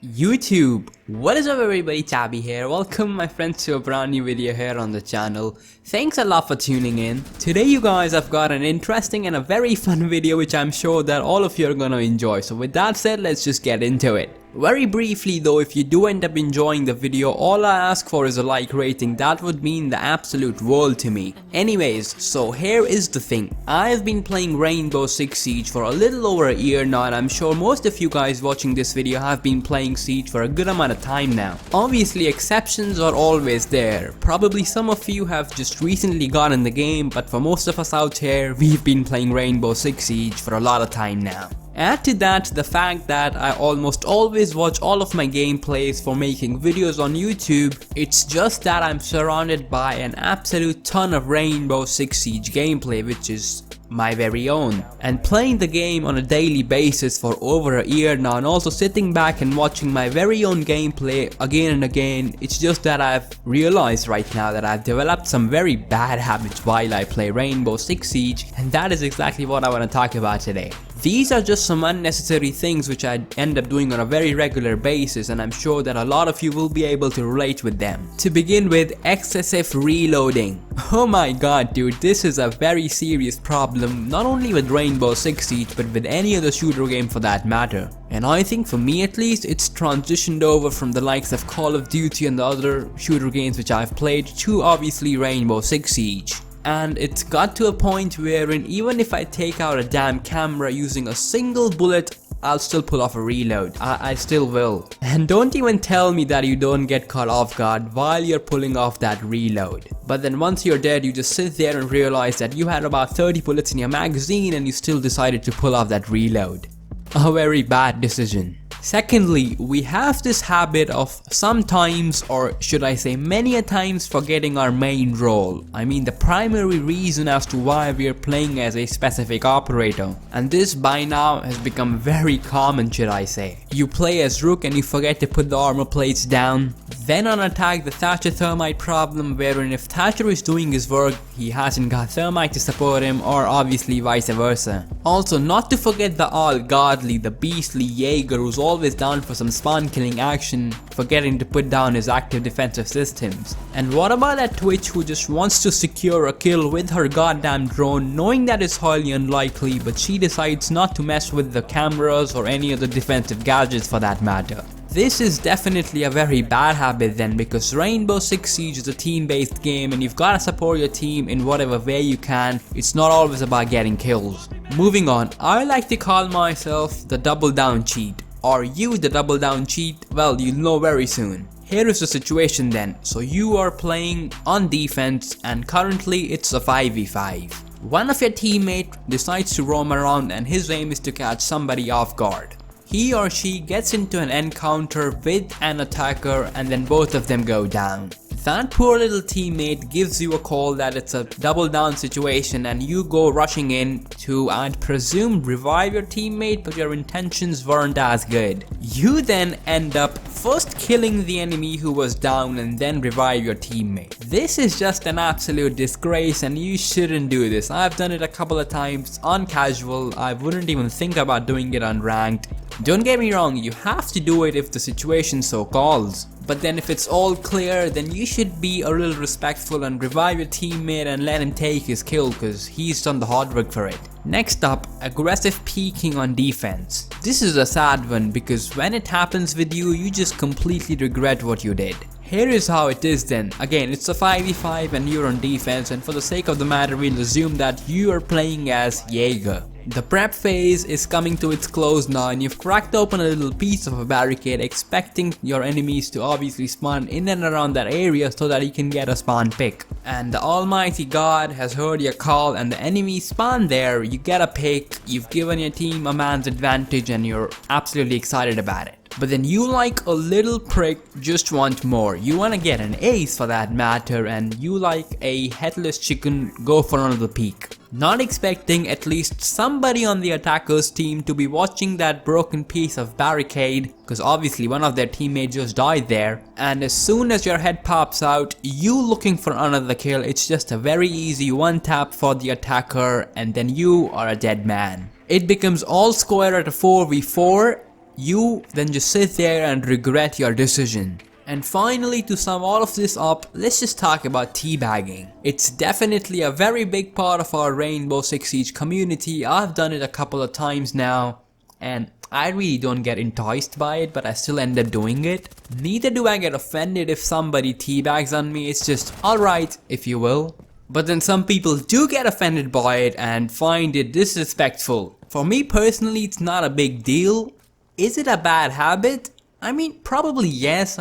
YouTube, what is up everybody, Tabby here. Welcome my friends to a brand new video here on the channel. Thanks a lot for tuning in. Today you guys, I've got an interesting and a very fun video which I'm sure that all of you are gonna enjoy. So with that said, let's just get into it. Very briefly though, if you do end up enjoying the video, all I ask for is a like rating. That would mean the absolute world to me. Anyways, so here is the thing. I've been playing Rainbow Six Siege for a little over a year now, and I'm sure most of you guys watching this video have been playing Siege for a good amount of time now. Obviously exceptions are always there. Probably some of you have just recently gotten the game, but for most of us out here, we've been playing Rainbow Six Siege for a lot of time now. Add to that the fact that I almost always watch all of my gameplays for making videos on YouTube. It's just that I'm surrounded by an absolute ton of Rainbow Six Siege gameplay, which is my very own, and playing the game on a daily basis for over a year now, and also sitting back and watching my very own gameplay again and again. It's just that I've realized right now that I've developed some very bad habits while I play Rainbow Six Siege, and that is exactly what I want to talk about today. These are just some unnecessary things which I end up doing on a very regular basis, and I'm sure that a lot of you will be able to relate with them. To begin with, excessive reloading. Oh my god dude, this is a very serious problem, not only with Rainbow Six Siege but with any other shooter game for that matter. And I think for me at least, it's transitioned over from the likes of Call of Duty and the other shooter games which I've played to obviously Rainbow Six Siege. And it's got to a point wherein even if I take out a damn camera using a single bullet, I'll still pull off a reload. I still will. And don't even tell me that you don't get caught off guard while you're pulling off that reload. But then once you're dead, you just sit there and realize that you had about 30 bullets in your magazine and you still decided to pull off that reload. A very bad decision. Secondly, we have this habit of sometimes, or should I say many a times, forgetting our main role. I mean the primary reason as to why we are playing as a specific operator. And this by now has become very common, should I say. You play as Rook and you forget to put the armor plates down. Then on attack, the Thatcher Thermite problem, wherein if Thatcher is doing his work, he hasn't got Thermite to support him, or obviously vice versa. Also, not to forget the all-godly, the beastly Jaeger who's always down for some spawn killing action, forgetting to put down his active defensive systems. And what about that Twitch who just wants to secure a kill with her goddamn drone, knowing that it's highly unlikely, but she decides not to mess with the cameras or any other defensive gadgets for that matter. This is definitely a very bad habit then, because Rainbow Six Siege is a team-based game and you've got to support your team in whatever way you can. It's not always about getting kills. Moving on, I like to call myself the double down cheat. Are you the double down cheat? Well, you'll know very soon. Here is the situation then. So you are playing on defense and currently it's a 5v5. One of your teammates decides to roam around and his aim is to catch somebody off guard. He or she gets into an encounter with an attacker and then both of them go down. That poor little teammate gives you a call that it's a double down situation and you go rushing in to, I'd presume, revive your teammate, but your intentions weren't as good. You then end up first killing the enemy who was down and then revive your teammate. This is just an absolute disgrace and you shouldn't do this. I've done it a couple of times on casual. I wouldn't even think about doing it on ranked. Don't get me wrong, you have to do it if the situation so calls. But then if it's all clear, then you should be a little respectful and revive your teammate and let him take his kill, because he's done the hard work for it. Next up, aggressive peeking on defense. This is a sad one because when it happens with you, you just completely regret what you did. Here is how it is then. Again, it's a 5v5 and you're on defense, and for the sake of the matter, we'll assume that you are playing as Jaeger. The prep phase is coming to its close now and you've cracked open a little piece of a barricade, expecting your enemies to obviously spawn in and around that area so that you can get a spawn pick. And the almighty god has heard your call and the enemies spawn there, you get a pick, you've given your team a man's advantage and you're absolutely excited about it. But then you, like a little prick, just want more. You want to get an ace for that matter, and you, like a headless chicken, go for another peek. Not expecting at least somebody on the attacker's team to be watching that broken piece of barricade, because obviously one of their teammates just died there. And as soon as your head pops out, you looking for another kill, it's just a very easy one tap for the attacker and then you are a dead man. It becomes all square at a 4v4. you then just sit there and regret your decision. And finally, to sum all of this up, let's just talk about teabagging. It's definitely a very big part of our Rainbow Six Siege community. I've done it a couple of times now, and I really don't get enticed by it, but I still end up doing it. Neither do I get offended if somebody teabags on me, it's just alright, if you will. But then some people do get offended by it and find it disrespectful. For me personally, it's not a big deal. Is it a bad habit? I mean, probably yes.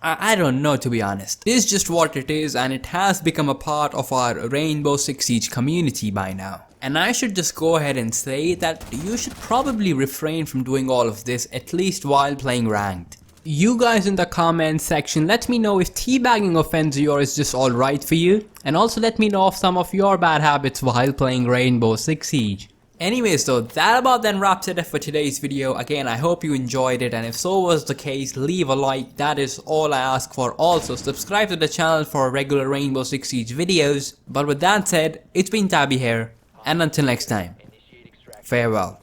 I don't know, to be honest. It is just what it is, and it has become a part of our Rainbow Six Siege community by now. And I should just go ahead and say that you should probably refrain from doing all of this, at least while playing ranked. You guys in the comments section, let me know if teabagging offends you or is just alright for you. And also let me know of some of your bad habits while playing Rainbow Six Siege. Anyways though, that about then wraps it up for today's video. Again, I hope you enjoyed it, and if so was the case, leave a like. That is all I ask for. Also, subscribe to the channel for regular Rainbow Six Siege videos. But with that said, it's been Tabby here, and until next time, farewell.